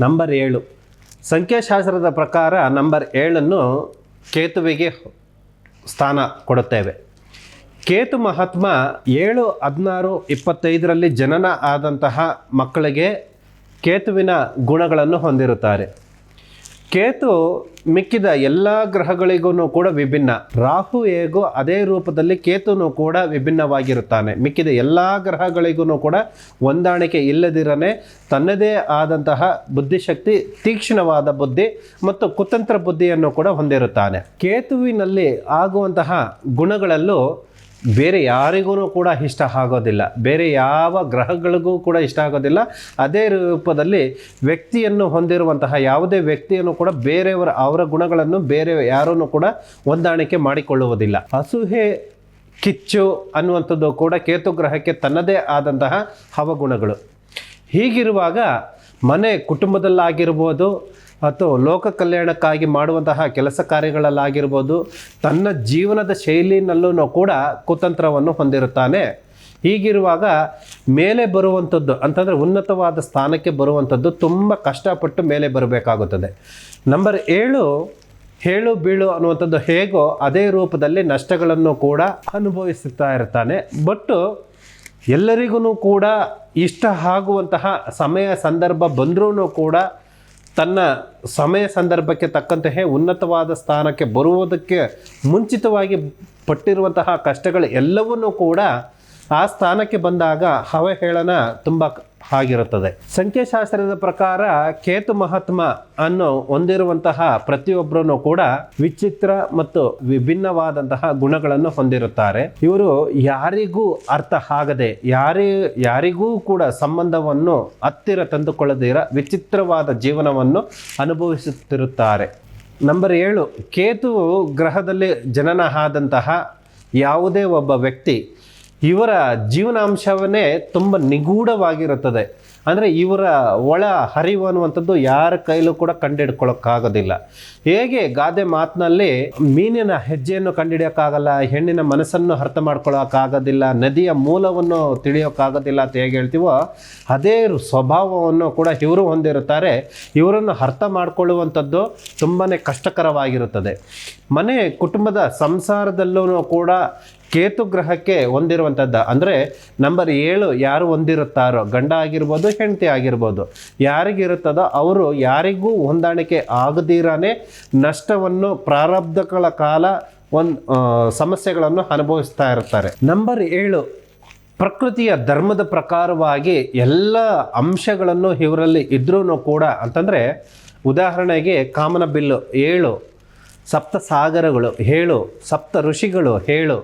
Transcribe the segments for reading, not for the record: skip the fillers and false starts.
Number 7 ಸಂಖ್ಯಾಶಾಸ್ತ್ರದ ಪ್ರಕಾರ number 7 ಕೇತುವಿಗೆ ಸ್ಥಾನ ಕೊಡುತ್ತೇವೆ. ಕೇತು ಮಹಾತ್ಮ 7, 16, 25ರಲ್ಲಿ ಜನನ ಆದಂತಹ ಮಕ್ಕಳಿಗೆ ಕೇತುವಿನ ಗುಣಗಳನ್ನು ಹೊಂದಿರುತ್ತಾರೆ. ಕೇತು ಮಿಕ್ಕಿದ ಎಲ್ಲ ಗ್ರಹಗಳಿಗೂ ಕೂಡ ವಿಭಿನ್ನ. ರಾಹು ಹೇಗೋ ಅದೇ ರೂಪದಲ್ಲಿ ಕೇತುನು ಕೂಡ ವಿಭಿನ್ನವಾಗಿರುತ್ತಾನೆ. ಮಿಕ್ಕಿದ ಎಲ್ಲ ಗ್ರಹಗಳಿಗೂ ಕೂಡ ಹೊಂದಾಣಿಕೆ ಇಲ್ಲದಿರನೇ ತನ್ನದೇ ಆದಂತಹ ಬುದ್ಧಿಶಕ್ತಿ, ತೀಕ್ಷ್ಣವಾದ ಬುದ್ಧಿ ಮತ್ತು ಕುತಂತ್ರ ಬುದ್ಧಿಯನ್ನು ಕೂಡ ಹೊಂದಿರುತ್ತಾನೆ. ಕೇತುವಿನಲ್ಲಿ ಆಗುವಂತಹ ಗುಣಗಳಲ್ಲೂ ಬೇರೆ ಯಾರಿಗೂ ಕೂಡ ಇಷ್ಟ ಆಗೋದಿಲ್ಲ, ಬೇರೆ ಯಾವ ಗ್ರಹಗಳಿಗೂ ಕೂಡ ಇಷ್ಟ ಆಗೋದಿಲ್ಲ. ಅದೇ ರೂಪದಲ್ಲಿ ವ್ಯಕ್ತಿಯನ್ನು ಹೊಂದಿರುವಂತಹ ಯಾವುದೇ ವ್ಯಕ್ತಿಯನ್ನು ಕೂಡ ಬೇರೆಯವರ ಅವರ ಗುಣಗಳನ್ನು ಬೇರೆ ಯಾರನ್ನು ಕೂಡ ಹೊಂದಾಣಿಕೆ ಮಾಡಿಕೊಳ್ಳುವುದಿಲ್ಲ. ಅಸೂಹೆ, ಕಿಚ್ಚು ಅನ್ನುವಂಥದ್ದು ಕೂಡ ಕೇತು ಗ್ರಹಕ್ಕೆ ತನ್ನದೇ ಆದಂತಹ ಅವಗುಣಗಳು. ಹೀಗಿರುವಾಗ ಮನೆ ಕುಟುಂಬದಲ್ಲಾಗಿರ್ಬೋದು ಅಥವಾ ಲೋಕ ಕಲ್ಯಾಣಕ್ಕಾಗಿ ಮಾಡುವಂತಹ ಕೆಲಸ ಕಾರ್ಯಗಳಲ್ಲಾಗಿರ್ಬೋದು, ತನ್ನ ಜೀವನದ ಶೈಲಿನಲ್ಲೂ ಕೂಡ ಕುತಂತ್ರವನ್ನು ಹೊಂದಿರುತ್ತಾನೆ. ಹೀಗಿರುವಾಗ ಮೇಲೆ ಬರುವಂಥದ್ದು ಅಂತಂದರೆ ಉನ್ನತವಾದ ಸ್ಥಾನಕ್ಕೆ ಬರುವಂಥದ್ದು ತುಂಬ ಕಷ್ಟಪಟ್ಟು ಮೇಲೆ ಬರಬೇಕಾಗುತ್ತದೆ. ನಂಬರ್ 7 ಹೇಳು ಬೀಳು ಅನ್ನುವಂಥದ್ದು ಹೇಗೋ ಅದೇ ರೂಪದಲ್ಲಿ ನಷ್ಟಗಳನ್ನು ಕೂಡ ಅನುಭವಿಸುತ್ತಾ ಇರ್ತಾನೆ. ಬಟ್ ಎಲ್ಲರಿಗೂ ಕೂಡ ಇಷ್ಟ ಆಗುವಂತಹ ಸಮಯ ಸಂದರ್ಭ ಬಂದರೂ ಕೂಡ ತನ್ನ ಸಮಯ ಸಂದರ್ಭಕ್ಕೆ ತಕ್ಕಂತೆಯೇ ಉನ್ನತವಾದ ಸ್ಥಾನಕ್ಕೆ ಬರುವುದಕ್ಕೆ ಮುಂಚಿತವಾಗಿ ಪಟ್ಟಿರುವಂತಹ ಕಷ್ಟಗಳು ಎಲ್ಲವನ್ನೂ ಕೂಡ ಆ ಸ್ಥಾನಕ್ಕೆ ಬಂದಾಗ ಅವಹೇಳನ ತುಂಬ ಆಗಿರುತ್ತದೆ. ಸಂಖ್ಯಾಶಾಸ್ತ್ರದ ಪ್ರಕಾರ ಕೇತು ಮಹಾತ್ಮ ಅನ್ನು ಹೊಂದಿರುವಂತಹ ಪ್ರತಿಯೊಬ್ಬರೂ ಕೂಡ ವಿಚಿತ್ರ ಮತ್ತು ವಿಭಿನ್ನವಾದಂತಹ ಗುಣಗಳನ್ನು ಹೊಂದಿರುತ್ತಾರೆ. ಇವರು ಯಾರಿಗೂ ಅರ್ಥ ಆಗದೆ ಯಾರಿಗೂ ಕೂಡ ಸಂಬಂಧವನ್ನು ಹತ್ತಿರ ತಂದುಕೊಳ್ಳದಿರ ವಿಚಿತ್ರವಾದ ಜೀವನವನ್ನು ಅನುಭವಿಸುತ್ತಿರುತ್ತಾರೆ. ನಂಬರ್ 7 ಕೇತು ಗ್ರಹದಲ್ಲಿ ಜನನ ಆದಂತಹ ಯಾವುದೇ ಒಬ್ಬ ವ್ಯಕ್ತಿ ಇವರ ಜೀವನಾಂಶವನ್ನೇ ತುಂಬ ನಿಗೂಢವಾಗಿರುತ್ತದೆ. ಅಂದರೆ ಇವರ ಒಳ ಹರಿವು ಅನ್ನುವಂಥದ್ದು ಯಾರ ಕೈಲೂ ಕೂಡ ಕಂಡುಹಿಡ್ಕೊಳ್ಳೋಕ್ಕಾಗೋದಿಲ್ಲ. ಹೇಗೆ ಗಾದೆ ಮಾತಿನಲ್ಲಿ ಮೀನಿನ ಹೆಜ್ಜೆಯನ್ನು ಕಂಡುಹಿಡಿಯೋಕ್ಕಾಗಲ್ಲ, ಹೆಣ್ಣಿನ ಮನಸ್ಸನ್ನು ಅರ್ಥ ಮಾಡ್ಕೊಳ್ಳೋಕ್ಕಾಗೋದಿಲ್ಲ, ನದಿಯ ಮೂಲವನ್ನು ತಿಳಿಯೋಕ್ಕಾಗೋದಿಲ್ಲ ಅಂತ ಹೇಗೆ ಹೇಳ್ತೀವೋ ಅದೇ ಸ್ವಭಾವವನ್ನು ಕೂಡ ಇವರು ಹೊಂದಿರುತ್ತಾರೆ. ಇವರನ್ನು ಅರ್ಥ ಮಾಡಿಕೊಳ್ಳುವಂಥದ್ದು ತುಂಬಾ ಕಷ್ಟಕರವಾಗಿರುತ್ತದೆ. ಮನೆ ಕುಟುಂಬದ ಸಂಸಾರದಲ್ಲೂ ಕೂಡ ಕೇತು ಗ್ರಹಕ್ಕೆ ಹೊಂದಿರುವಂಥದ್ದು ಅಂದರೆ ನಂಬರ್ 7 ಯಾರು ಹೊಂದಿರುತ್ತಾರೋ, ಗಂಡ ಆಗಿರ್ಬೋದು ಹೆಂಡತಿ ಆಗಿರ್ಬೋದು, ಯಾರಿಗಿರುತ್ತದೋ ಅವರು ಯಾರಿಗೂ ಹೊಂದಾಣಿಕೆ ಆಗದಿರನೇ ನಷ್ಟವನ್ನು ಪ್ರಾರಬ್ಧಗಳ ಕಾಲ ಸಮಸ್ಯೆಗಳನ್ನು ಅನುಭವಿಸ್ತಾ ಇರ್ತಾರೆ. ನಂಬರ್ 7 ಪ್ರಕೃತಿಯ ಧರ್ಮದ ಪ್ರಕಾರವಾಗಿ ಎಲ್ಲ ಅಂಶಗಳನ್ನು ಇವರಲ್ಲಿ ಇದ್ರೂ ಕೂಡ ಅಂತಂದರೆ ಉದಾಹರಣೆಗೆ ಕಾಮನ ಬಿಲ್ಲು 7, ಸಪ್ತ ಸಾಗರಗಳು 7, ಸಪ್ತ ಋಷಿಗಳು 7.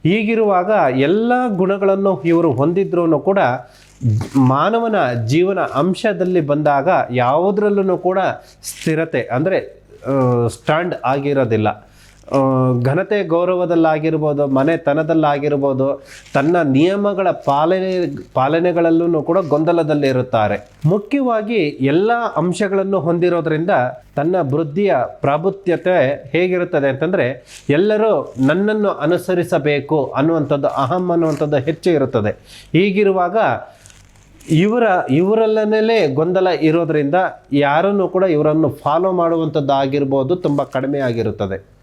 ಹೀಗಿರುವಾಗ ಎಲ್ಲ ಗುಣಗಳನ್ನು ಇವರು ಹೊಂದಿದ್ರೂ ಕೂಡ ಮಾನವನ ಜೀವನ ಅಂಶದಲ್ಲಿ ಬಂದಾಗ ಯಾವುದರಲ್ಲೂ ಕೂಡ ಸ್ಥಿರತೆ ಅಂದರೆ ಸ್ಟ್ಯಾಂಡ್ ಆಗಿರೋದಿಲ್ಲ. ಘನತೆ ಗೌರವದಲ್ಲಾಗಿರ್ಬೋದು, ಮನೆತನದಲ್ಲಾಗಿರ್ಬೋದು, ತನ್ನ ನಿಯಮಗಳ ಪಾಲನೆಗಳಲ್ಲೂ ಕೂಡ ಗೊಂದಲದಲ್ಲಿರುತ್ತಾರೆ. ಮುಖ್ಯವಾಗಿ ಎಲ್ಲ ಅಂಶಗಳನ್ನು ಹೊಂದಿರೋದ್ರಿಂದ ತನ್ನ ಬುದ್ಧಿಯ ಪ್ರಾಬುತ್ಯತೆ ಹೇಗಿರುತ್ತದೆ ಅಂತಂದರೆ ಎಲ್ಲರೂ ನನ್ನನ್ನು ಅನುಸರಿಸಬೇಕು ಅನ್ನುವಂಥದ್ದು, ಅಹಂ ಅನ್ನುವಂಥದ್ದು ಹೆಚ್ಚು ಇರುತ್ತದೆ. ಹೀಗಿರುವಾಗ ಇವರಲ್ಲೇ ಗೊಂದಲ ಇರೋದರಿಂದ ಯಾರನ್ನು ಕೂಡ ಇವರನ್ನು ಫಾಲೋ ಮಾಡುವಂಥದ್ದು ಆಗಿರ್ಬೋದು ತುಂಬ ಕಡಿಮೆ ಆಗಿರುತ್ತದೆ.